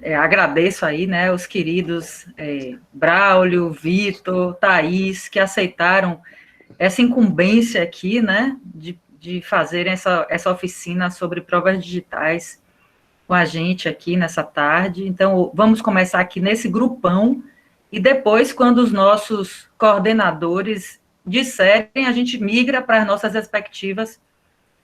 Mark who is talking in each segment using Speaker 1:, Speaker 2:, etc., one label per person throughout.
Speaker 1: agradeço aí, né, os queridos Braulio, Vitor, Thaís, que aceitaram essa incumbência aqui, né, de fazerem essa oficina sobre provas digitais com a gente aqui nessa tarde. Então, vamos começar aqui nesse grupão, e depois, quando os nossos coordenadores disserem, a gente migra para as nossas respectivas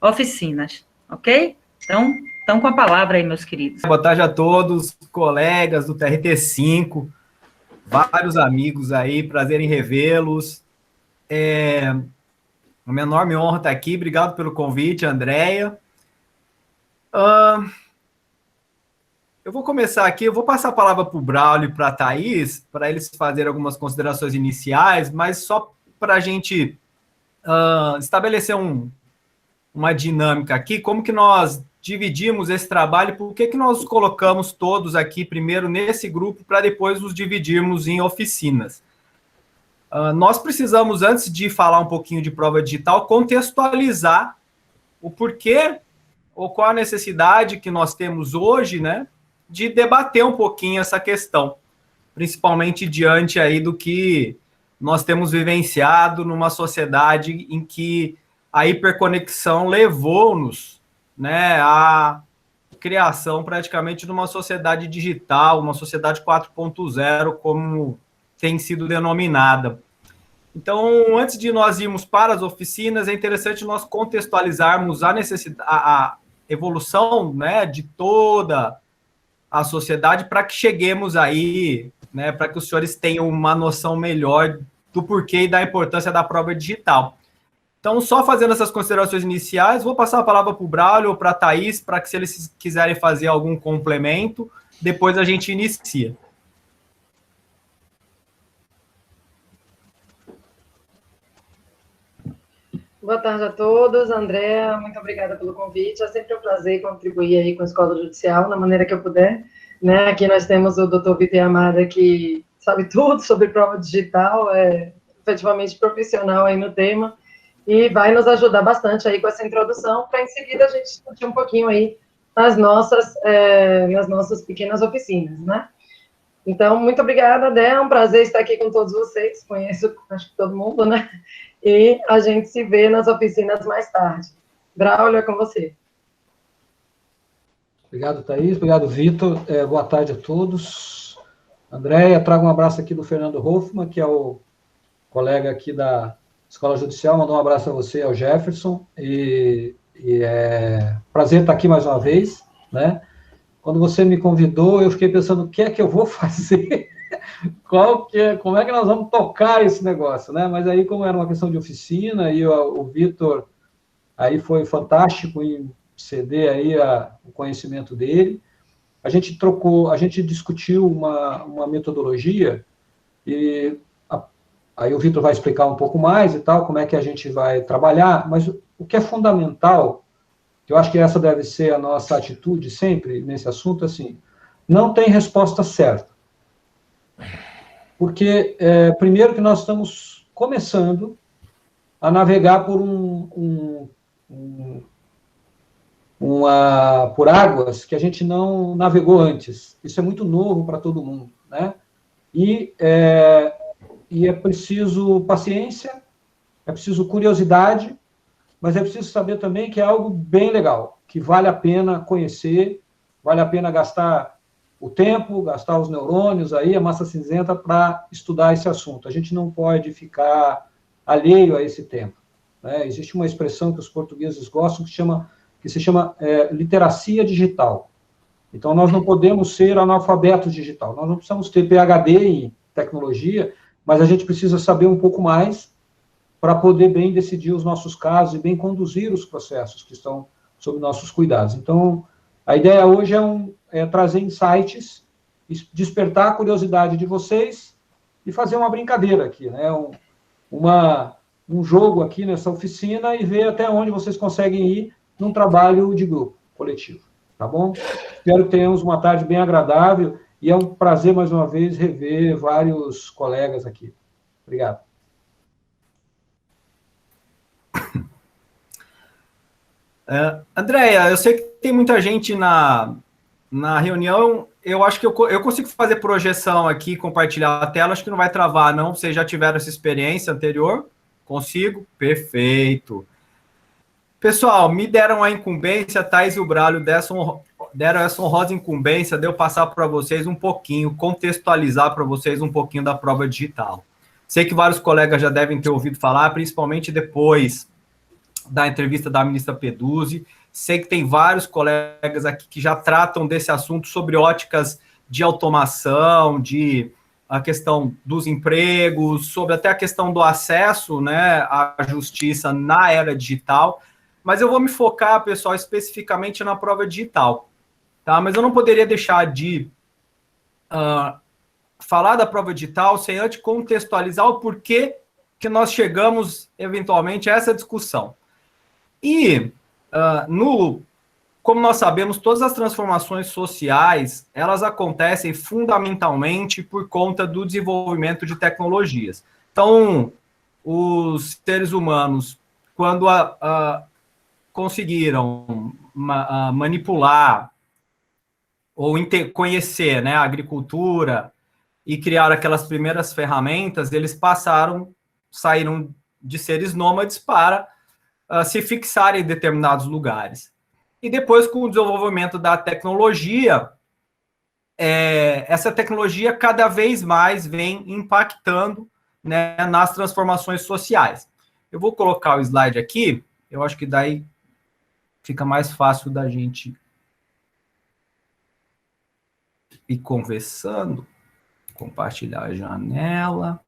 Speaker 1: oficinas, ok? Então, com a palavra aí, meus queridos.
Speaker 2: Boa tarde a todos, colegas do TRT5, vários amigos aí, prazer em revê-los. Uma enorme honra estar aqui, obrigado pelo convite, Andréia. Eu vou começar aqui, eu vou passar a palavra para o Braulio e para a Thaís, para eles fazerem algumas considerações iniciais, mas só para a gente estabelecer uma dinâmica aqui, como que nós dividimos esse trabalho, por que nós colocamos todos aqui primeiro nesse grupo, para depois nos dividirmos em oficinas. Nós precisamos, antes de falar um pouquinho de prova digital, contextualizar o porquê ou qual a necessidade que nós temos hoje, né, de debater um pouquinho essa questão, principalmente diante aí do que nós temos vivenciado numa sociedade em que a hiperconexão levou-nos, né, à criação praticamente de uma sociedade digital, uma sociedade 4.0, como tem sido denominada. Então, antes de nós irmos para as oficinas, é interessante nós contextualizarmos a evolução, né, de toda a sociedade, para que cheguemos aí, né, para que os senhores tenham uma noção melhor do porquê e da importância da prova digital. Então, só fazendo essas considerações iniciais, vou passar a palavra para o Braulio ou para a Thaís, para que, se eles quiserem fazer algum complemento, depois a gente inicia.
Speaker 3: Boa tarde a todos. Andréa, muito obrigada pelo convite. É sempre um prazer contribuir aí com a Escola Judicial, da maneira que eu puder. Né? Aqui nós temos o Dr. Vitor Yamada, que sabe tudo sobre prova digital, é efetivamente profissional aí no tema, e vai nos ajudar bastante aí com essa introdução, para em seguida a gente discutir um pouquinho aí nas nossas pequenas oficinas, né? Então, muito obrigada, Dé, é um prazer estar aqui com todos vocês, conheço, acho que todo mundo, né? E a gente se vê nas oficinas mais tarde. Braulio, é com você.
Speaker 4: Obrigado, Thaís, obrigado, Vitor, boa tarde a todos. Andréia, trago um abraço aqui do Fernando Hoffman, que é o colega aqui da Escola Judicial, mandou um abraço a você, ao Jefferson, e é prazer estar aqui mais uma vez, né? Quando você me convidou, eu fiquei pensando, o que é que eu vou fazer? Como é que nós vamos tocar esse negócio, né? Mas aí, como era uma questão de oficina, e o Vitor aí foi fantástico em ceder aí o conhecimento dele, a gente discutiu uma metodologia, e aí o Vitor vai explicar um pouco mais e tal, como é que a gente vai trabalhar, mas o que é fundamental, que eu acho que essa deve ser a nossa atitude sempre nesse assunto, assim, não tem resposta certa. Porque, primeiro que nós estamos começando a navegar por águas que a gente não navegou antes. Isso é muito novo para todo mundo, né? E é preciso paciência, é preciso curiosidade, mas é preciso saber também que é algo bem legal, que vale a pena conhecer, vale a pena gastar o tempo, gastar os neurônios aí, a massa cinzenta, para estudar esse assunto. A gente não pode ficar alheio a esse tempo, né? Existe uma expressão que os portugueses gostam que se chama literacia digital. Então, nós não podemos ser analfabetos digital, nós não precisamos ter PhD em tecnologia, mas a gente precisa saber um pouco mais para poder bem decidir os nossos casos e bem conduzir os processos que estão sob nossos cuidados. Então, a ideia hoje é trazer insights, despertar a curiosidade de vocês e fazer uma brincadeira aqui, né? Um jogo aqui nessa oficina e ver até onde vocês conseguem ir num trabalho de grupo, coletivo, tá bom? Espero que tenhamos uma tarde bem agradável e é um prazer, mais uma vez, rever vários colegas aqui. Obrigado.
Speaker 2: Andréia, eu sei que tem muita gente na reunião eu acho que eu consigo fazer projeção aqui, compartilhar a tela, acho que não vai travar, não. Vocês já tiveram essa experiência anterior? Consigo? Perfeito. Pessoal, me deram a incumbência, Thaís e o Braulio deram essa honrosa incumbência de eu passar para vocês um pouquinho, contextualizar para vocês um pouquinho da prova digital. Sei que vários colegas já devem ter ouvido falar, principalmente depois da entrevista da ministra Peduzzi. Sei que tem vários colegas aqui que já tratam desse assunto sobre óticas de automação, de a questão dos empregos, sobre até a questão do acesso, né, à justiça na era digital. Mas eu vou me focar, pessoal, especificamente na prova digital, tá? Mas eu não poderia deixar de falar da prova digital sem antes contextualizar o porquê que nós chegamos, eventualmente, a essa discussão. E, como nós sabemos, todas as transformações sociais, elas acontecem fundamentalmente por conta do desenvolvimento de tecnologias. Então, os seres humanos, quando conseguiram manipular ou conhecer, né, a agricultura e criar aquelas primeiras ferramentas, eles saíram de seres nômades para se fixarem em determinados lugares. E depois, com o desenvolvimento da tecnologia, essa tecnologia cada vez mais vem impactando, né, nas transformações sociais. Eu vou colocar o slide aqui, eu acho que daí fica mais fácil da gente ir conversando. Compartilhar a janela.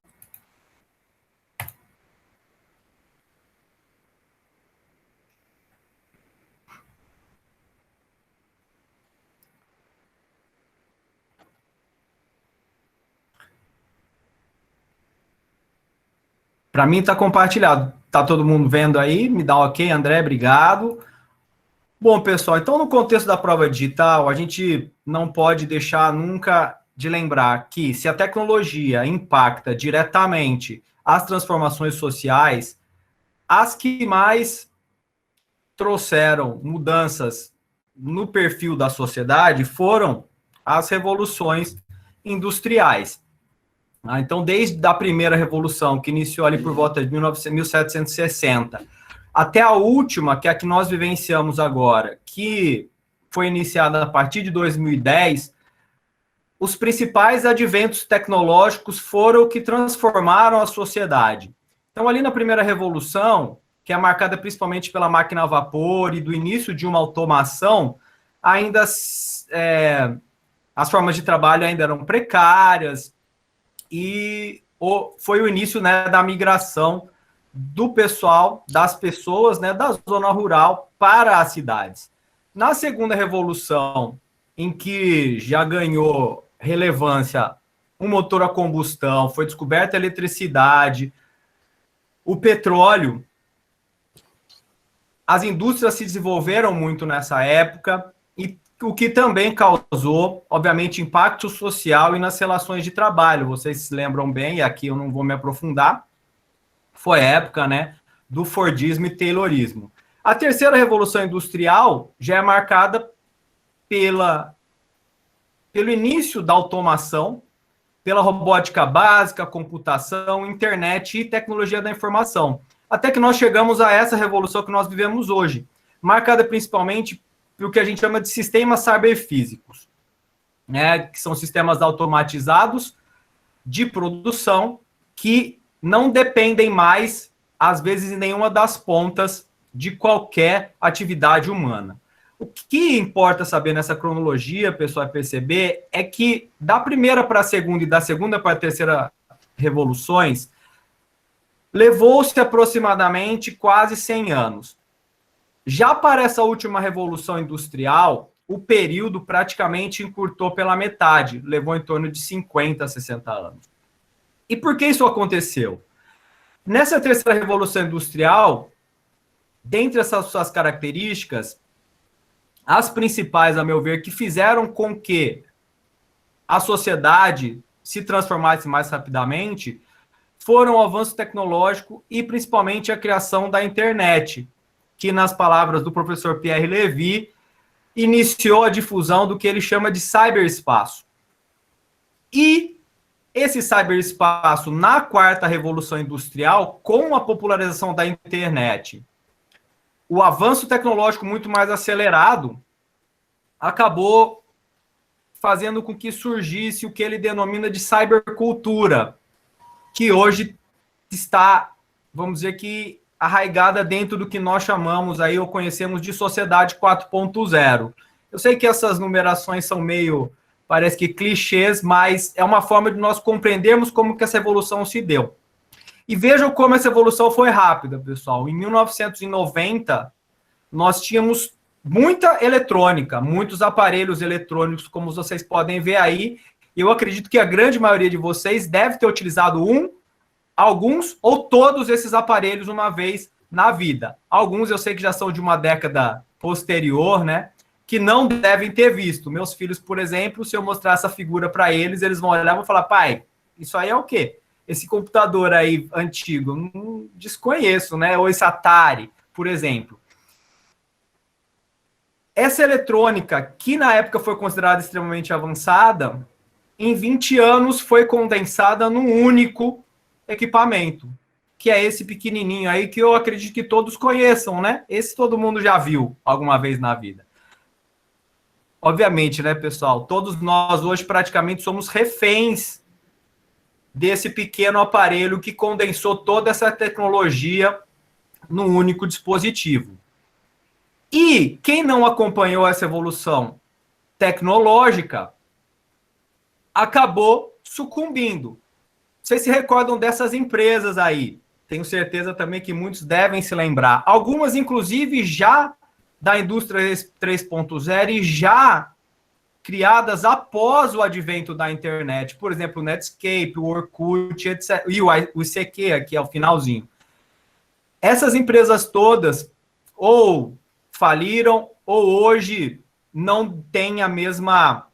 Speaker 2: Para mim está compartilhado. Está todo mundo vendo aí? Me dá um ok, André, obrigado. Bom, pessoal, então no contexto da prova digital, a gente não pode deixar nunca de lembrar que se a tecnologia impacta diretamente as transformações sociais, as que mais trouxeram mudanças no perfil da sociedade foram as revoluções industriais. Então, desde a primeira revolução, que iniciou ali por volta de 1760, até a última, que é a que nós vivenciamos agora, que foi iniciada a partir de 2010, os principais adventos tecnológicos foram o que transformaram a sociedade. Então, ali na primeira revolução, que é marcada principalmente pela máquina a vapor e do início de uma automação, ainda as formas de trabalho ainda eram precárias, e foi o início, né, da migração do pessoal, das pessoas, né, da zona rural para as cidades. Na segunda revolução, em que já ganhou relevância um motor a combustão, foi descoberta a eletricidade, o petróleo, as indústrias se desenvolveram muito nessa época, e o que também causou, obviamente, impacto social e nas relações de trabalho. Vocês se lembram bem, e aqui eu não vou me aprofundar, foi a época, né, do Fordismo e Taylorismo. A terceira revolução industrial já é marcada pelo início da automação, pela robótica básica, computação, internet e tecnologia da informação. Até que nós chegamos a essa revolução que nós vivemos hoje, marcada principalmente pelo que a gente chama de sistemas cyberfísicos, né, que são sistemas automatizados de produção que não dependem mais, às vezes, em nenhuma das pontas de qualquer atividade humana. O que importa saber nessa cronologia, pessoal, é perceber, é que da primeira para a segunda e da segunda para a terceira revoluções, levou-se aproximadamente quase 100 anos. Já para essa última revolução industrial, o período praticamente encurtou pela metade, levou em torno de 50 a 60 anos. E por que isso aconteceu? Nessa terceira revolução industrial, dentre essas suas características, as principais, a meu ver, que fizeram com que a sociedade se transformasse mais rapidamente, foram o avanço tecnológico e principalmente a criação da internet, que, nas palavras do professor Pierre Levy, iniciou a difusão do que ele chama de ciberespaço. E esse ciberespaço, na quarta revolução industrial, com a popularização da internet, o avanço tecnológico muito mais acelerado, acabou fazendo com que surgisse o que ele denomina de cybercultura, que hoje está, vamos dizer que, arraigada dentro do que nós chamamos aí, ou conhecemos de sociedade 4.0. Eu sei que essas numerações são meio, parece que clichês, mas é uma forma de nós compreendermos como que essa evolução se deu. E vejam como essa evolução foi rápida, pessoal. Em 1990, nós tínhamos muita eletrônica, muitos aparelhos eletrônicos, como vocês podem ver aí. Eu acredito que a grande maioria de vocês deve ter utilizado alguns ou todos esses aparelhos uma vez na vida. Alguns eu sei que já são de uma década posterior, né? Que não devem ter visto. Meus filhos, por exemplo, se eu mostrar essa figura para eles, eles vão olhar e vão falar: pai, isso aí é o quê? Esse computador aí antigo, não desconheço, né? Ou esse Atari, por exemplo. Essa eletrônica, que na época foi considerada extremamente avançada, em 20 anos foi condensada num único equipamento, que é esse pequenininho aí, que eu acredito que todos conheçam, né? Esse todo mundo já viu alguma vez na vida. Obviamente, né, pessoal? Todos nós hoje praticamente somos reféns desse pequeno aparelho que condensou toda essa tecnologia num único dispositivo. E quem não acompanhou essa evolução tecnológica acabou sucumbindo. Vocês se recordam dessas empresas aí? Tenho certeza também que muitos devem se lembrar. Algumas, inclusive, já da indústria 3.0 e já criadas após o advento da internet. Por exemplo, o Netscape, o Orkut, etc. E o ICQ, aqui é o finalzinho. Essas empresas todas ou faliram ou hoje não têm a mesma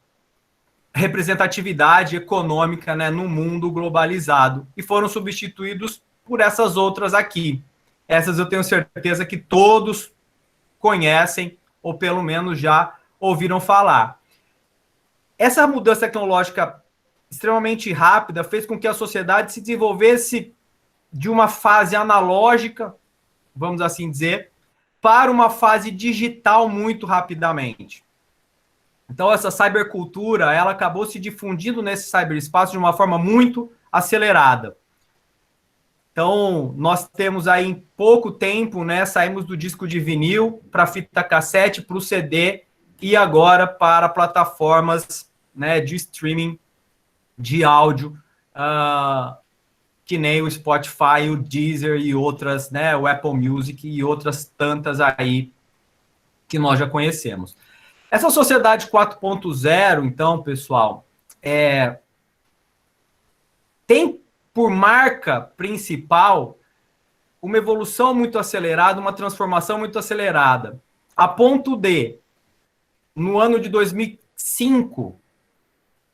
Speaker 2: representatividade econômica, né, no mundo globalizado e foram substituídos por essas outras aqui. Essas eu tenho certeza que todos conhecem ou pelo menos já ouviram falar. Essa mudança tecnológica extremamente rápida fez com que a sociedade se desenvolvesse de uma fase analógica, vamos assim dizer, para uma fase digital muito rapidamente. Então, essa cybercultura, ela acabou se difundindo nesse cyberespaço de uma forma muito acelerada. Então, nós temos aí em pouco tempo, né, saímos do disco de vinil para fita cassete, para o CD e agora para plataformas, né, de streaming de áudio, que nem o Spotify, o Deezer e outras, né, o Apple Music e outras tantas aí que nós já conhecemos. Essa sociedade 4.0, então, pessoal, tem por marca principal uma evolução muito acelerada, uma transformação muito acelerada, a ponto de, no ano de 2005,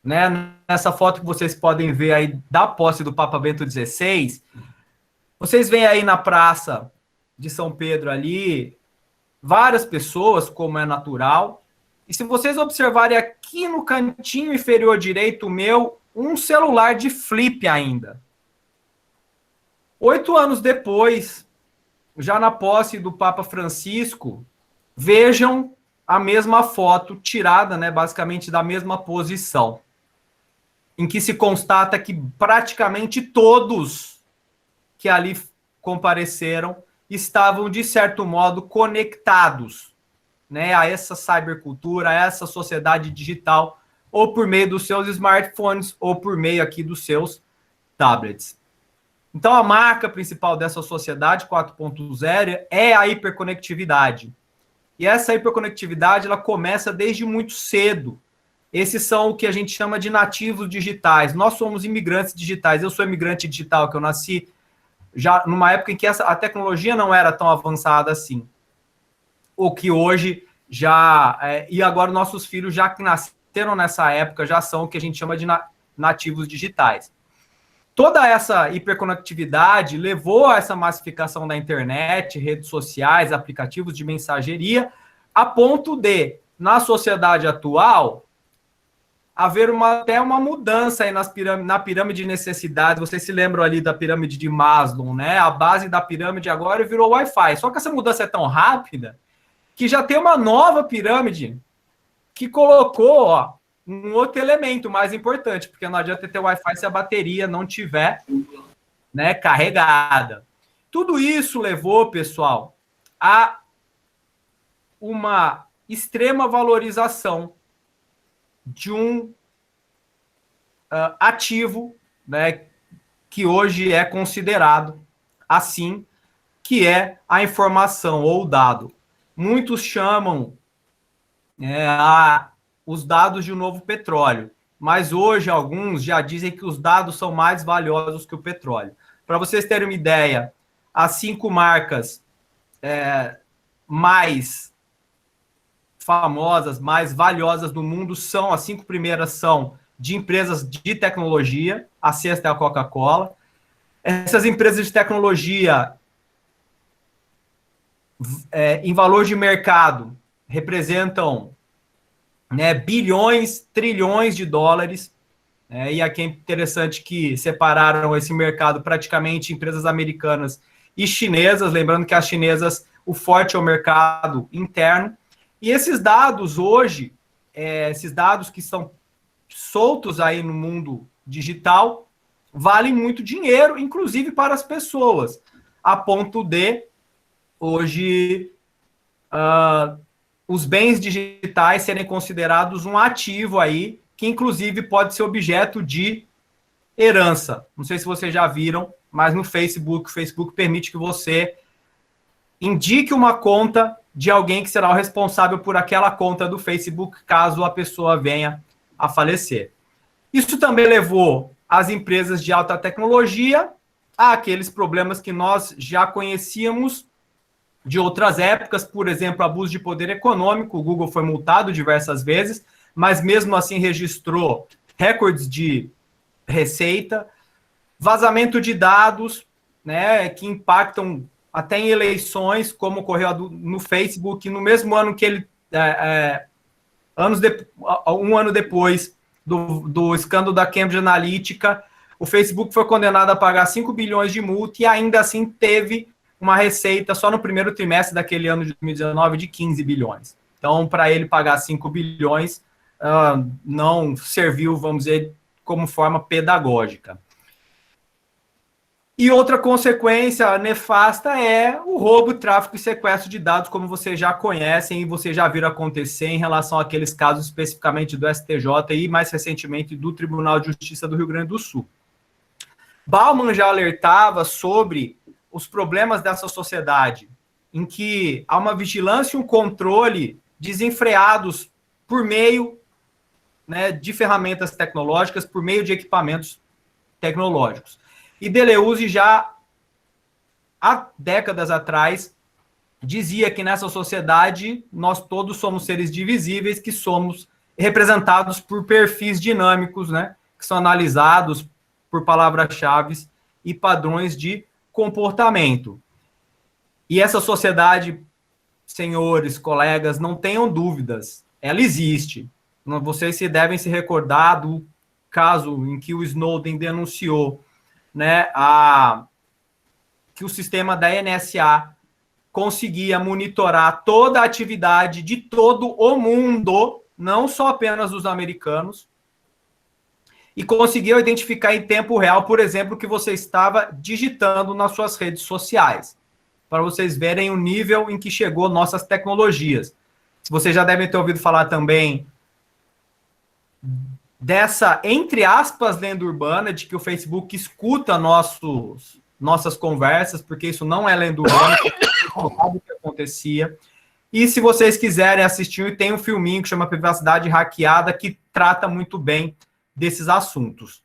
Speaker 2: né, nessa foto que vocês podem ver aí da posse do Papa Bento XVI, vocês veem aí na praça de São Pedro ali, várias pessoas, como é natural. E se vocês observarem aqui no cantinho inferior direito meu, um celular de flip ainda. 8 anos depois, já na posse do Papa Francisco, vejam a mesma foto tirada, né, basicamente da mesma posição, em que se constata que praticamente todos que ali compareceram estavam, de certo modo, conectados, né, a essa cybercultura, a essa sociedade digital, ou por meio dos seus smartphones, ou por meio aqui dos seus tablets. Então, a marca principal dessa sociedade 4.0 é a hiperconectividade. E essa hiperconectividade, ela começa desde muito cedo. Esses são o que a gente chama de nativos digitais. Nós somos imigrantes digitais. Eu sou imigrante digital, que eu nasci já numa época em que a tecnologia não era tão avançada assim. O que hoje já... e agora nossos filhos, já que nasceram nessa época, já são o que a gente chama de nativos digitais. Toda essa hiperconectividade levou a essa massificação da internet, redes sociais, aplicativos de mensageria, a ponto de na sociedade atual, haver até uma mudança aí na pirâmide de necessidades. Vocês se lembram ali da pirâmide de Maslow, né? A base da pirâmide agora virou Wi-Fi. Só que essa mudança é tão rápida que já tem uma nova pirâmide que colocou, ó, um outro elemento mais importante, porque não adianta ter Wi-Fi se a bateria não tiver, né, carregada. Tudo isso levou, pessoal, a uma extrema valorização de um ativo, né, que hoje é considerado assim, que é a informação ou o dado. Muitos chamam os dados de um novo petróleo, mas hoje alguns já dizem que os dados são mais valiosos que o petróleo. Para vocês terem uma ideia, as 5 marcas mais famosas, mais valiosas do mundo são, as 5 primeiras são de empresas de tecnologia, a sexta é a Coca-Cola. Essas empresas de tecnologia, em valor de mercado, representam, né, bilhões, trilhões de dólares. E aqui é interessante que separaram esse mercado praticamente em empresas americanas e chinesas, lembrando que as chinesas, o forte é o mercado interno. E esses dados hoje, esses dados que estão soltos aí no mundo digital, valem muito dinheiro, inclusive para as pessoas, a ponto de, hoje, os bens digitais serem considerados um ativo aí, que inclusive pode ser objeto de herança. Não sei se vocês já viram, mas no Facebook, o Facebook permite que você indique uma conta de alguém que será o responsável por aquela conta do Facebook, caso a pessoa venha a falecer. Isso também levou as empresas de alta tecnologia àqueles problemas que nós já conhecíamos de outras épocas, por exemplo, abuso de poder econômico. O Google foi multado diversas vezes, mas mesmo assim registrou recordes de receita, vazamento de dados, né, que impactam até em eleições, como ocorreu no Facebook, no mesmo ano que ele, um ano depois do escândalo da Cambridge Analytica, o Facebook foi condenado a pagar 5 bilhões de multa e ainda assim teve uma receita só no primeiro trimestre daquele ano de 2019 de 15 bilhões. Então, para ele pagar 5 bilhões, não serviu, vamos dizer, como forma pedagógica. E outra consequência nefasta é o roubo, tráfico e sequestro de dados, como vocês já conhecem e vocês já viram acontecer em relação àqueles casos especificamente do STJ e, mais recentemente, do Tribunal de Justiça do Rio Grande do Sul. Bauman já alertava sobre os problemas dessa sociedade, em que há uma vigilância e um controle desenfreados por meio, né, de ferramentas tecnológicas, por meio de equipamentos tecnológicos. E Deleuze já, há décadas atrás, dizia que nessa sociedade nós todos somos seres divisíveis, que somos representados por perfis dinâmicos, né, que são analisados por palavras-chave e padrões de comportamento. E essa sociedade, senhores, colegas, não tenham dúvidas, ela existe. Vocês devem se recordar do caso em que o Snowden denunciou, né, que o sistema da NSA conseguia monitorar toda a atividade de todo o mundo, não só apenas dos americanos, e conseguiu identificar em tempo real, por exemplo, o que você estava digitando nas suas redes sociais, para vocês verem o nível em que chegou nossas tecnologias. Vocês já devem ter ouvido falar também dessa, entre aspas, lenda urbana, de que o Facebook escuta nossas conversas, porque isso não é lenda urbana, sabe o que acontecia. E se vocês quiserem assistir, tem um filminho que chama Privacidade Hackeada, que trata muito bem desses assuntos.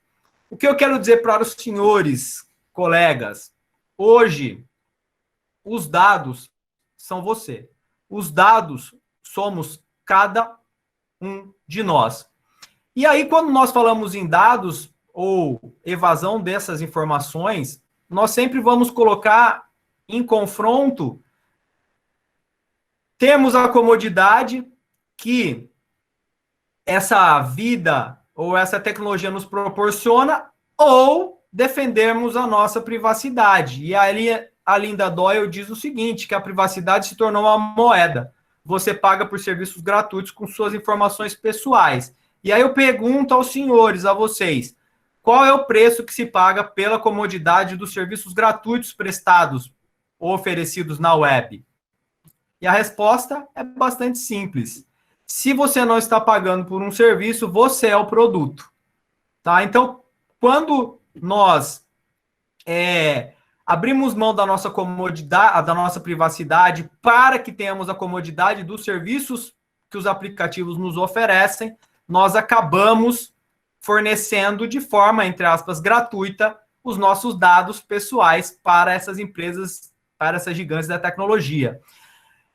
Speaker 2: O que eu quero dizer para os senhores, colegas, hoje, os dados são você. Os dados somos cada um de nós. E aí, quando nós falamos em dados ou evasão dessas informações, nós sempre vamos colocar em confronto, temos a comodidade, que essa vida ou essa tecnologia nos proporciona, ou defendermos a nossa privacidade. E aí a Linda Doyle diz o seguinte, que a privacidade se tornou uma moeda. Você paga por serviços gratuitos com suas informações pessoais. E aí eu pergunto aos senhores, a vocês, qual é o preço que se paga pela comodidade dos serviços gratuitos prestados ou oferecidos na web? E a resposta é bastante simples. Se você não está pagando por um serviço, você é o produto. Tá? Então, quando nós abrimos mão da nossa comodidade, da nossa privacidade, para que tenhamos a comodidade dos serviços que os aplicativos nos oferecem, nós acabamos fornecendo de forma, entre aspas, gratuita, os nossos dados pessoais para essas empresas, para essas gigantes da tecnologia.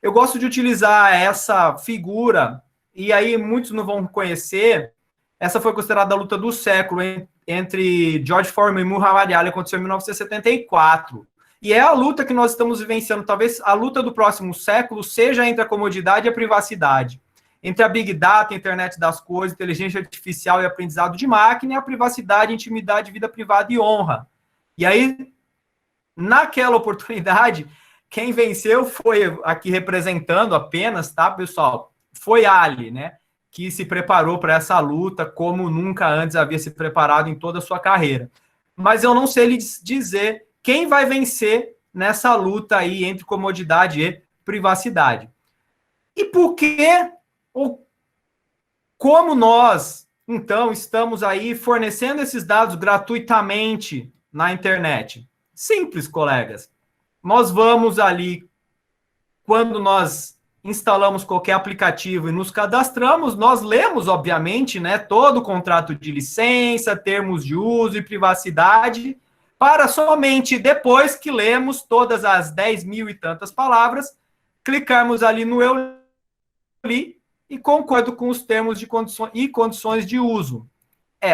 Speaker 2: Eu gosto de utilizar essa figura, e aí muitos não vão conhecer, essa foi considerada a luta do século entre George Foreman e Muhammad Ali, aconteceu em 1974. E é a luta que nós estamos vivenciando, talvez a luta do próximo século seja entre a comodidade e a privacidade. Entre a Big Data, a internet das coisas, inteligência artificial e aprendizado de máquina, e a privacidade, intimidade, vida privada e honra. E aí, naquela oportunidade, quem venceu foi, aqui representando apenas, tá, pessoal? Foi Ali, né? Que se preparou para essa luta como nunca antes havia se preparado em toda a sua carreira. Mas eu não sei lhe dizer quem vai vencer nessa luta aí entre comodidade e privacidade. E por que, ou como nós, então, estamos aí fornecendo esses dados gratuitamente na internet? Simples, colegas. Nós vamos ali, quando nós instalamos qualquer aplicativo e nos cadastramos, nós lemos, obviamente, né, todo o contrato de licença, termos de uso e privacidade, para somente depois que lemos todas as 10 mil e tantas palavras, clicarmos ali no eu li e concordo com os termos de condições de uso.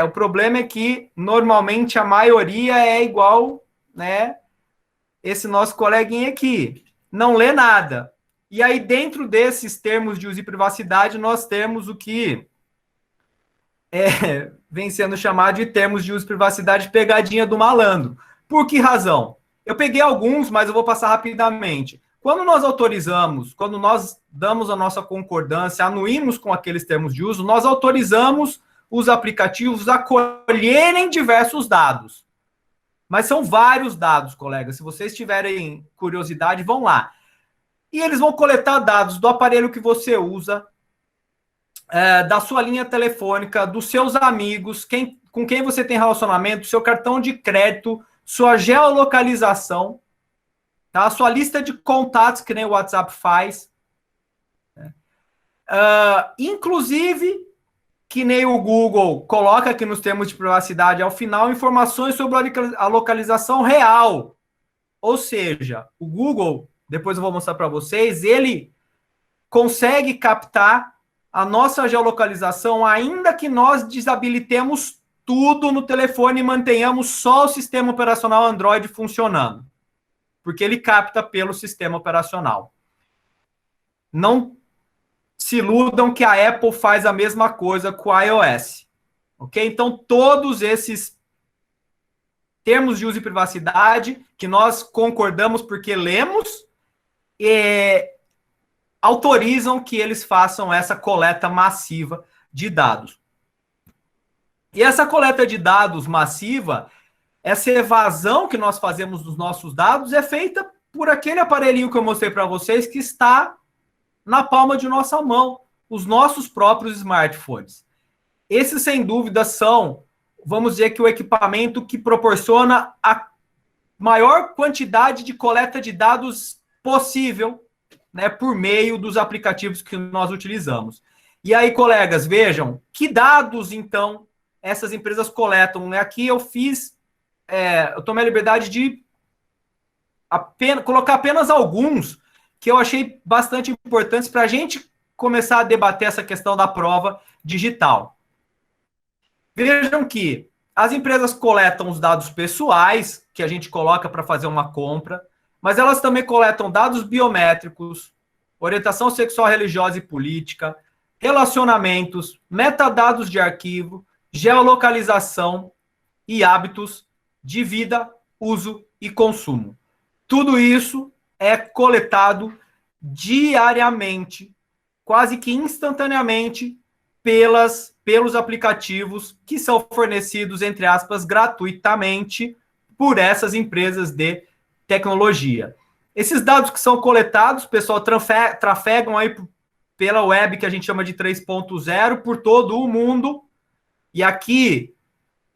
Speaker 2: O problema é que, normalmente, a maioria é igual, né, esse nosso coleguinha aqui, não lê nada. E aí, dentro desses termos de uso e privacidade, nós temos o que vem sendo chamado de termos de uso e privacidade pegadinha do malandro. Por que razão? Eu peguei alguns, mas eu vou passar rapidamente. Quando nós autorizamos, quando nós damos a nossa concordância, anuímos com aqueles termos de uso, nós autorizamos os aplicativos a colherem diversos dados. Mas são vários dados, colegas. Se vocês tiverem curiosidade, vão lá. E eles vão coletar dados do aparelho que você usa, da sua linha telefônica, dos seus amigos, com quem você tem relacionamento, seu cartão de crédito, sua geolocalização, tá? A sua lista de contatos, que nem o WhatsApp faz. Inclusive, que nem o Google coloca aqui nos termos de privacidade, ao final, informações sobre a localização real. Ou seja, o Google, depois eu vou mostrar para vocês, ele consegue captar a nossa geolocalização, ainda que nós desabilitemos tudo no telefone e mantenhamos só o sistema operacional Android funcionando. Porque ele capta pelo sistema operacional. Não se iludam que a Apple faz a mesma coisa com o iOS. Ok? Então, todos esses termos de uso e privacidade que nós concordamos porque lemos, autorizam que eles façam essa coleta massiva de dados. E essa coleta de dados massiva, essa evasão que nós fazemos dos nossos dados é feita por aquele aparelhinho que eu mostrei para vocês que está na palma de nossa mão, os nossos próprios smartphones. Esses, sem dúvida, são, vamos dizer que o equipamento que proporciona a maior quantidade de coleta de dados possível, né, por meio dos aplicativos que nós utilizamos. E aí, colegas, vejam, que dados, então, essas empresas coletam? Aqui eu eu tomei a liberdade de colocar apenas alguns que eu achei bastante importantes para a gente começar a debater essa questão da prova digital. Vejam que as empresas coletam os dados pessoais que a gente coloca para fazer uma compra, mas elas também coletam dados biométricos, orientação sexual, religiosa e política, relacionamentos, metadados de arquivo, geolocalização e hábitos de vida, uso e consumo. Tudo isso é coletado diariamente, quase que instantaneamente, pelos aplicativos que são fornecidos, entre aspas, gratuitamente por essas empresas de tecnologia. Esses dados que são coletados, pessoal, trafegam aí pela web que a gente chama de 3.0 por todo o mundo. E aqui,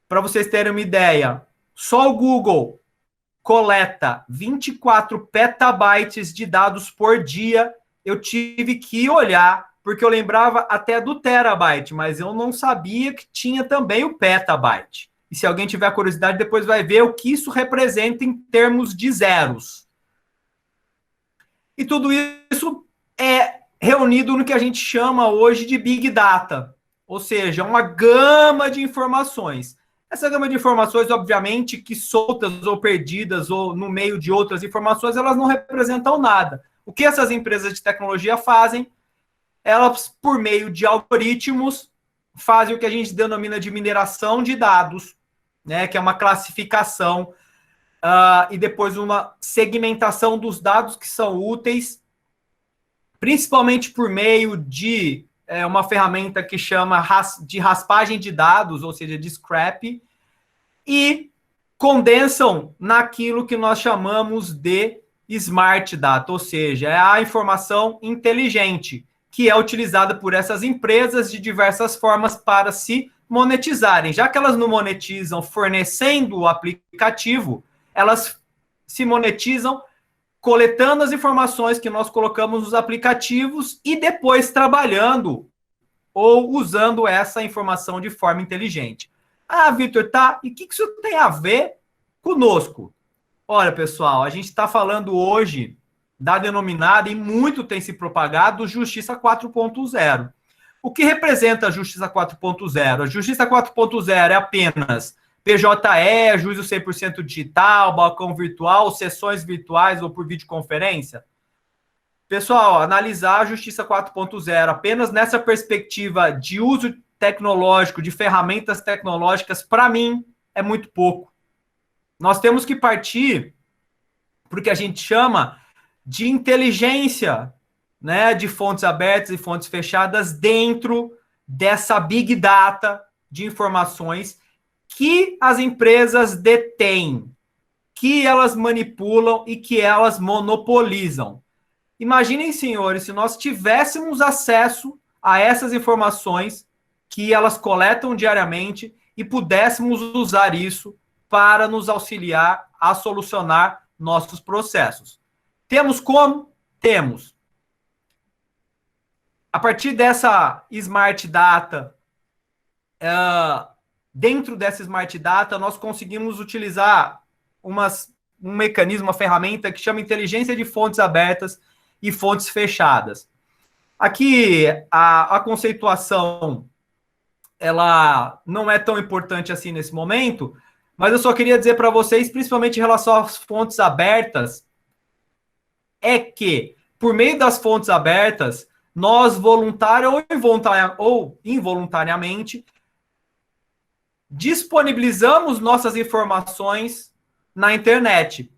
Speaker 2: para vocês terem uma ideia, só o Google coleta 24 petabytes de dados por dia. Eu tive que olhar, porque eu lembrava até do terabyte, mas eu não sabia que tinha também o petabyte. E se alguém tiver curiosidade, depois vai ver o que isso representa em termos de zeros. E tudo isso é reunido no que a gente chama hoje de Big Data, ou seja, uma gama de informações. Essa gama de informações, obviamente, que soltas ou perdidas ou no meio de outras informações, elas não representam nada. O que essas empresas de tecnologia fazem? Elas, por meio de algoritmos, fazem o que a gente denomina de mineração de dados, né, que é uma classificação e depois uma segmentação dos dados que são úteis, principalmente por meio de uma ferramenta que chama de raspagem de dados, ou seja, de scrap, e condensam naquilo que nós chamamos de smart data, ou seja, é a informação inteligente, que é utilizada por essas empresas de diversas formas para se monetizarem. Já que elas não monetizam fornecendo o aplicativo, elas se monetizam coletando as informações que nós colocamos nos aplicativos e depois trabalhando ou usando essa informação de forma inteligente. Ah, Vitor, tá, e o que isso tem a ver conosco? Olha, pessoal, a gente está falando hoje da denominada, e muito tem se propagado, Justiça 4.0. O que representa a Justiça 4.0? A Justiça 4.0 é apenas PJE, juízo 100% digital, balcão virtual, sessões virtuais ou por videoconferência? Pessoal, analisar a Justiça 4.0 apenas nessa perspectiva de uso tecnológico, de ferramentas tecnológicas, para mim, é muito pouco. Nós temos que partir para o que a gente chama de inteligência, né, de fontes abertas e fontes fechadas dentro dessa big data de informações que as empresas detêm, que elas manipulam e que elas monopolizam. Imaginem, senhores, se nós tivéssemos acesso a essas informações que elas coletam diariamente e pudéssemos usar isso para nos auxiliar a solucionar nossos processos. Temos como? Temos. A partir dessa Smart Data, dentro dessa Smart Data, nós conseguimos utilizar um mecanismo, uma ferramenta que chama inteligência de fontes abertas e fontes fechadas. Aqui, a conceituação, ela não é tão importante assim nesse momento, mas eu só queria dizer para vocês, principalmente em relação às fontes abertas, é que, por meio das fontes abertas, nós, voluntária ou involuntariamente, disponibilizamos nossas informações na internet.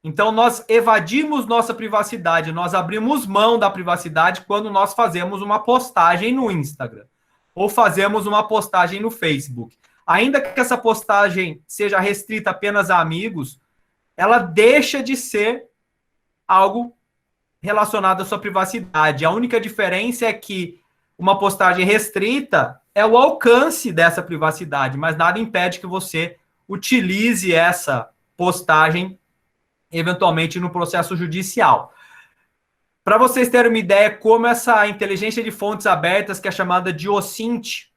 Speaker 2: Então, nós evadimos nossa privacidade, nós abrimos mão da privacidade quando nós fazemos uma postagem no Instagram ou fazemos uma postagem no Facebook. Ainda que essa postagem seja restrita apenas a amigos, ela deixa de ser algo relacionado à sua privacidade. A única diferença é que uma postagem restrita é o alcance dessa privacidade, mas nada impede que você utilize essa postagem eventualmente no processo judicial. Para vocês terem uma ideia como essa inteligência de fontes abertas, que é chamada de OSINT,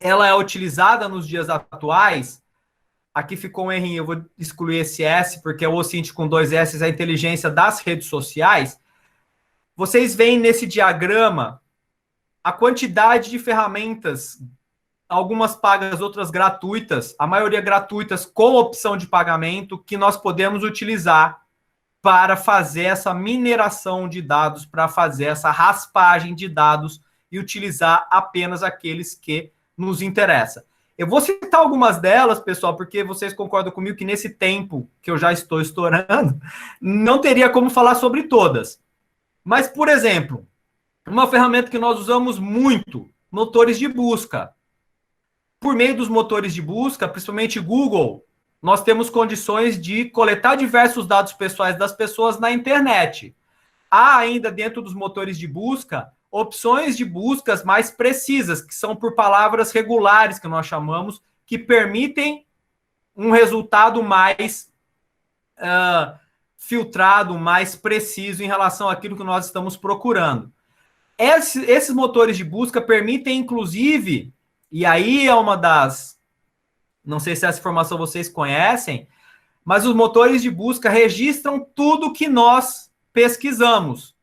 Speaker 2: ela é utilizada nos dias atuais. Aqui ficou um errinho, eu vou excluir esse S, porque o OSINT com 2 S é a inteligência das redes sociais. Vocês veem nesse diagrama a quantidade de ferramentas, algumas pagas, outras gratuitas, a maioria gratuitas com opção de pagamento, que nós podemos utilizar para fazer essa mineração de dados, para fazer essa raspagem de dados e utilizar apenas aqueles que nos interessam. Eu vou citar algumas delas, pessoal, porque vocês concordam comigo que nesse tempo que eu já estou estourando, não teria como falar sobre todas. Mas, por exemplo, uma ferramenta que nós usamos muito, motores de busca. Por meio dos motores de busca, principalmente Google, nós temos condições de coletar diversos dados pessoais das pessoas na internet. Há ainda dentro dos motores de busca opções de buscas mais precisas, que são por palavras regulares, que nós chamamos, que permitem um resultado mais filtrado, mais preciso em relação àquilo que nós estamos procurando. Esses motores de busca permitem, inclusive, e aí é uma das... Não sei se essa informação vocês conhecem, mas os motores de busca registram tudo que nós pesquisamos.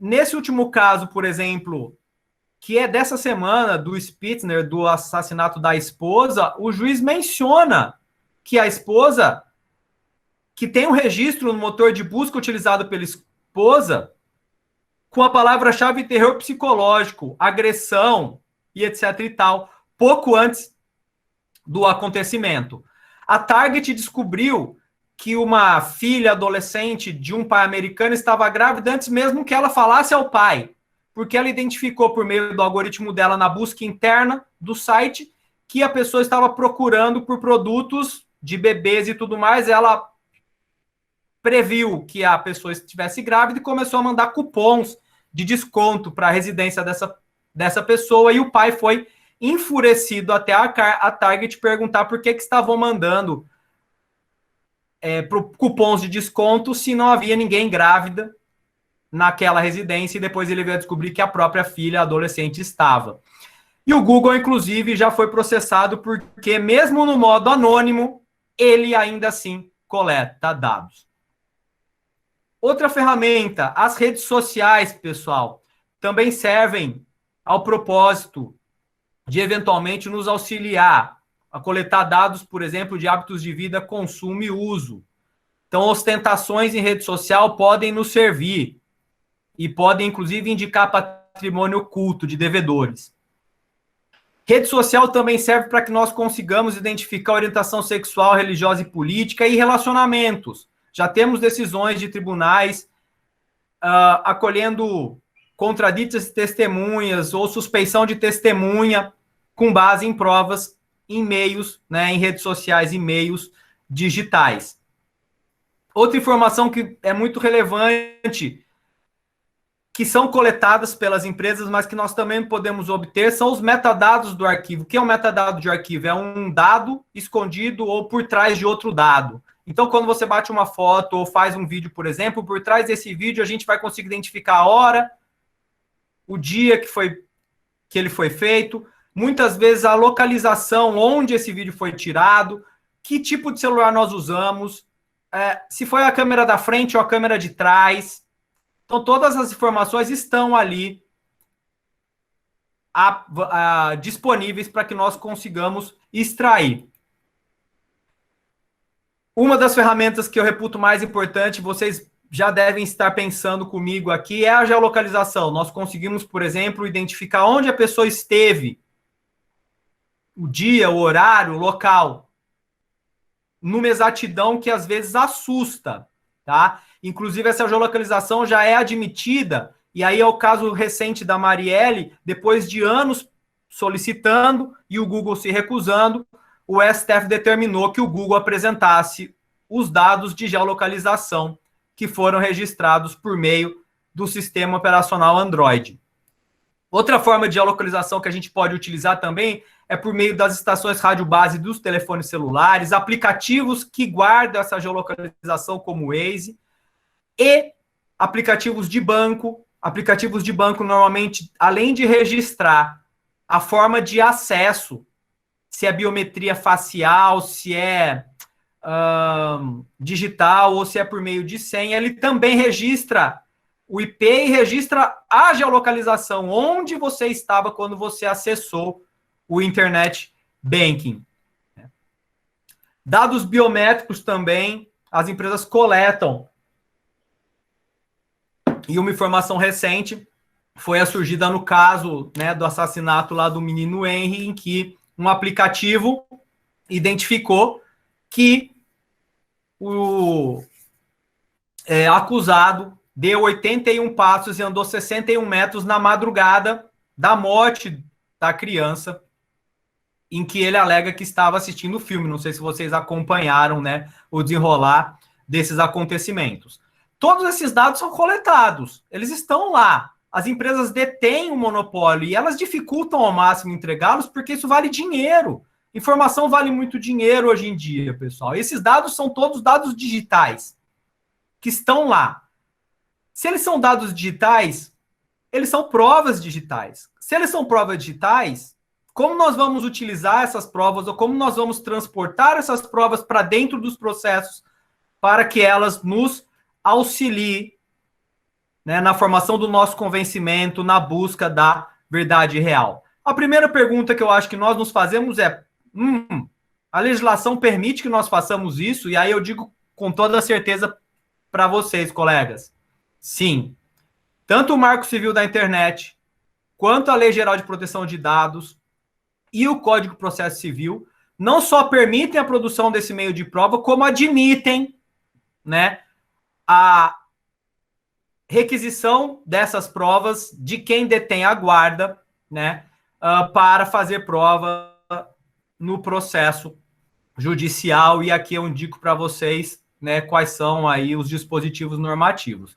Speaker 2: Nesse último caso, por exemplo, que é dessa semana, do Spitzner, do assassinato da esposa, o juiz menciona que a esposa, que tem um registro no motor de busca utilizado pela esposa, com a palavra-chave terror psicológico, agressão e etc e tal, pouco antes do acontecimento. A Target descobriu que uma filha adolescente de um pai americano estava grávida antes mesmo que ela falasse ao pai, porque ela identificou por meio do algoritmo dela na busca interna do site que a pessoa estava procurando por produtos de bebês e tudo mais. Ela previu que a pessoa estivesse grávida e começou a mandar cupons de desconto para a residência dessa pessoa, e o pai foi enfurecido até a Target perguntar por que estavam mandando cupons de desconto se não havia ninguém grávida naquela residência, e depois ele veio a descobrir que a própria filha adolescente estava. E o Google, inclusive, já foi processado porque, mesmo no modo anônimo, ele ainda assim coleta dados. Outra ferramenta, as redes sociais, pessoal, também servem ao propósito de, eventualmente, nos auxiliar a coletar dados, por exemplo, de hábitos de vida, consumo e uso. Então, ostentações em rede social podem nos servir e podem, inclusive, indicar patrimônio oculto de devedores. Rede social também serve para que nós consigamos identificar orientação sexual, religiosa e política e relacionamentos. Já temos decisões de tribunais acolhendo contraditas testemunhas ou suspeição de testemunha com base em provas em meios, em redes sociais e meios digitais. Outra informação que é muito relevante, que são coletadas pelas empresas, mas que nós também podemos obter, são os metadados do arquivo. O que é um metadado de arquivo? É um dado escondido ou por trás de outro dado. Então, quando você bate uma foto ou faz um vídeo, por exemplo, por trás desse vídeo a gente vai conseguir identificar a hora, o dia que ele foi feito, muitas vezes a localização onde esse vídeo foi tirado, que tipo de celular nós usamos, se foi a câmera da frente ou a câmera de trás. Então, todas as informações estão ali disponíveis para que nós consigamos extrair. Uma das ferramentas que eu reputo mais importante, vocês já devem estar pensando comigo aqui, é a geolocalização. Nós conseguimos, por exemplo, identificar onde a pessoa esteve, o dia, o horário, o local, numa exatidão que às vezes assusta, tá? Inclusive, essa geolocalização já é admitida, e aí é o caso recente da Marielle, depois de anos solicitando e o Google se recusando, o STF determinou que o Google apresentasse os dados de geolocalização que foram registrados por meio do sistema operacional Android. Outra forma de geolocalização que a gente pode utilizar também é por meio das estações rádio base dos telefones celulares, aplicativos que guardam essa geolocalização como o Waze, e aplicativos de banco. Aplicativos de banco, normalmente, além de registrar a forma de acesso, se é biometria facial, se é digital ou se é por meio de senha, ele também registra o IP e registra a geolocalização, onde você estava quando você acessou o Internet Banking. Dados biométricos também, as empresas coletam E uma informação recente foi a surgida no caso, né, do assassinato lá do menino Henry, em que um aplicativo identificou que o acusado deu 81 passos e andou 61 metros na madrugada da morte da criança, em que ele alega que estava assistindo o filme. Não sei se vocês acompanharam, né, o desenrolar desses acontecimentos. Todos esses dados são coletados, eles estão lá. As empresas detêm o monopólio e elas dificultam ao máximo entregá-los porque isso vale dinheiro. Informação vale muito dinheiro hoje em dia, pessoal. Esses dados são todos dados digitais que estão lá. Se eles são dados digitais, eles são provas digitais. Se eles são provas digitais, como nós vamos utilizar essas provas ou como nós vamos transportar essas provas para dentro dos processos para que elas nos auxiliem, né, na formação do nosso convencimento, na busca da verdade real? A primeira pergunta que eu acho que nós nos fazemos é: a legislação permite que nós façamos isso? E aí eu digo com toda certeza para vocês, colegas, sim. Tanto o Marco Civil da Internet, quanto a Lei Geral de Proteção de Dados e o Código de Processo Civil não só permitem a produção desse meio de prova, como admitem, né, a requisição dessas provas de quem detém a guarda, né, para fazer prova no processo judicial. E aqui eu indico para vocês, né, quais são aí os dispositivos normativos.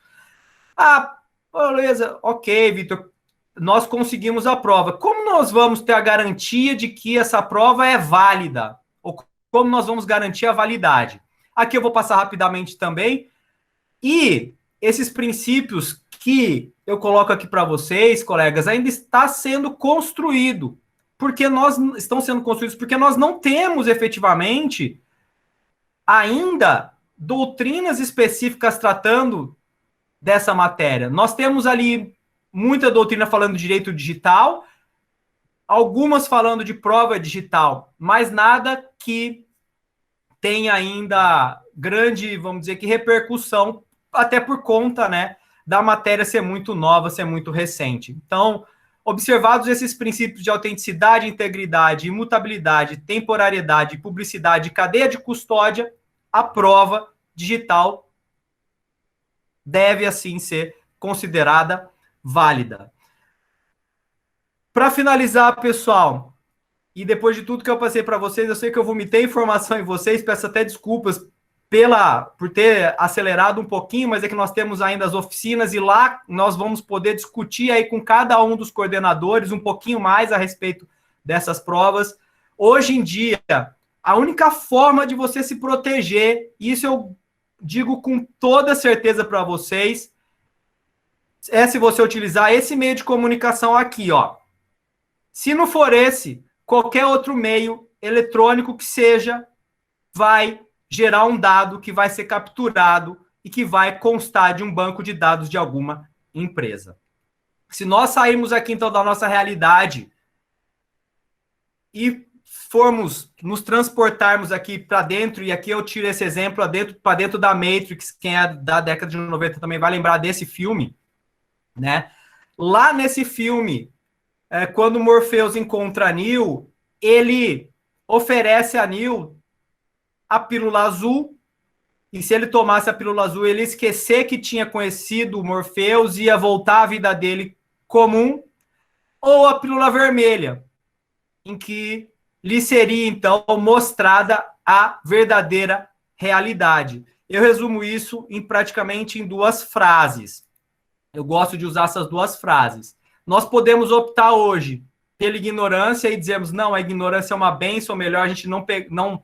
Speaker 2: Beleza, ok, Vitor, nós conseguimos a prova. Como nós vamos ter a garantia de que essa prova é válida? Ou como nós vamos garantir a validade? Aqui eu vou passar rapidamente também. E esses princípios que eu coloco aqui para vocês, colegas, ainda está sendo construído. Estão sendo construídos porque nós não temos efetivamente ainda doutrinas específicas tratando dessa matéria. Nós temos ali muita doutrina falando de direito digital, algumas falando de prova digital, mas nada que tenha ainda grande, vamos dizer que, repercussão, até por conta, né, da matéria ser muito nova, ser muito recente. Então, observados esses princípios de autenticidade, integridade, imutabilidade, temporariedade, publicidade, cadeia de custódia, a prova digital deve, assim, ser considerada válida. Para finalizar, pessoal, e depois de tudo que eu passei para vocês, eu sei que eu vomitei informação em vocês, peço até desculpas por ter acelerado um pouquinho, mas é que nós temos ainda as oficinas e lá nós vamos poder discutir aí com cada um dos coordenadores um pouquinho mais a respeito dessas provas. Hoje em dia, a única forma de você se proteger, isso eu digo com toda certeza para vocês, é se você utilizar esse meio de comunicação aqui, ó. Se não for esse, qualquer outro meio eletrônico que seja, vai gerar um dado que vai ser capturado e que vai constar de um banco de dados de alguma empresa. Se nós sairmos aqui, então, da nossa realidade e formos nos transportarmos aqui para dentro, e aqui eu tiro esse exemplo para dentro da Matrix, quem é da década de 90 também vai lembrar desse filme, né? Lá nesse filme, quando Morpheus encontra a Neo, ele oferece a Neo a pílula azul, e se ele tomasse a pílula azul, ele ia esquecer que tinha conhecido o Morpheus, ia voltar à vida dele comum, ou a pílula vermelha, em que lhe seria, então, mostrada a verdadeira realidade. Eu resumo isso praticamente em 2 frases. Eu gosto de usar essas 2 frases. Nós podemos optar hoje pela ignorância e dizermos, não, a ignorância é uma bênção, melhor a gente não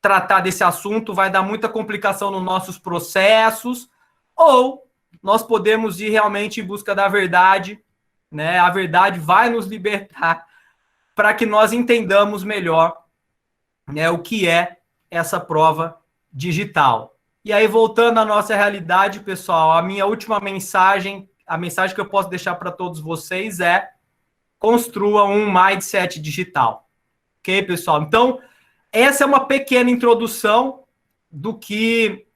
Speaker 2: tratar desse assunto, vai dar muita complicação nos nossos processos, ou nós podemos ir realmente em busca da verdade, né? A verdade vai nos libertar para que nós entendamos melhor, né, o que é essa prova digital. E aí, voltando à nossa realidade, pessoal, a minha última mensagem, a mensagem que eu posso deixar para todos vocês é: construa um mindset digital. Ok, pessoal? Então, essa é uma pequena introdução do que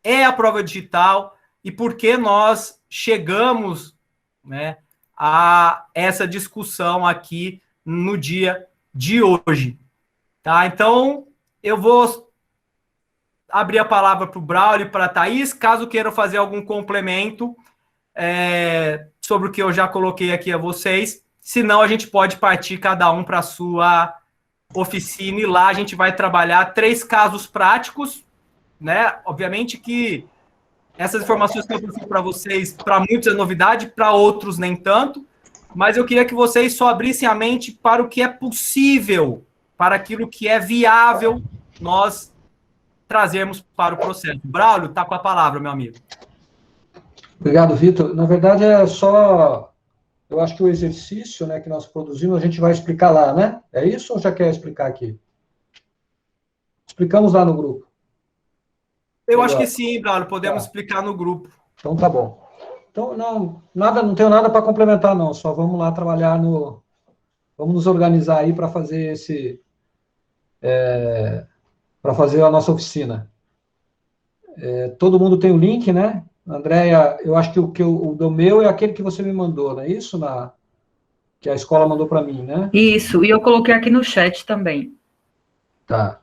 Speaker 2: é a prova digital e por que nós chegamos, né, a essa discussão aqui no dia de hoje. Tá? Então, eu vou abrir a palavra para o Braulio e para a Thaís, caso queiram fazer algum complemento sobre o que eu já coloquei aqui a vocês. Senão, a gente pode partir cada um para a sua oficina, e lá a gente vai trabalhar 3 casos práticos, né? Obviamente que essas informações que eu trouxe para vocês, para muitos é novidade, para outros nem tanto, mas eu queria que vocês só abrissem a mente para o que é possível, para aquilo que é viável nós trazermos para o processo. Braulio, está com a palavra, meu amigo.
Speaker 4: Obrigado, Vitor. Na verdade, é só... Eu acho que o exercício, né, que nós produzimos, a gente vai explicar lá, né? É isso ou já quer explicar aqui? Explicamos lá no grupo.
Speaker 2: Eu acho que sim, Braulio, podemos explicar no grupo.
Speaker 4: Então, tá bom. Então, não tenho nada para complementar, não. Só vamos lá trabalhar no... Vamos nos organizar aí para fazer para fazer a nossa oficina. Todo mundo tem o link, né? Andréia, eu acho que o do meu é aquele que você me mandou, não é isso? Que a escola mandou para mim, né?
Speaker 1: Isso, e eu coloquei aqui no chat também.
Speaker 4: Tá.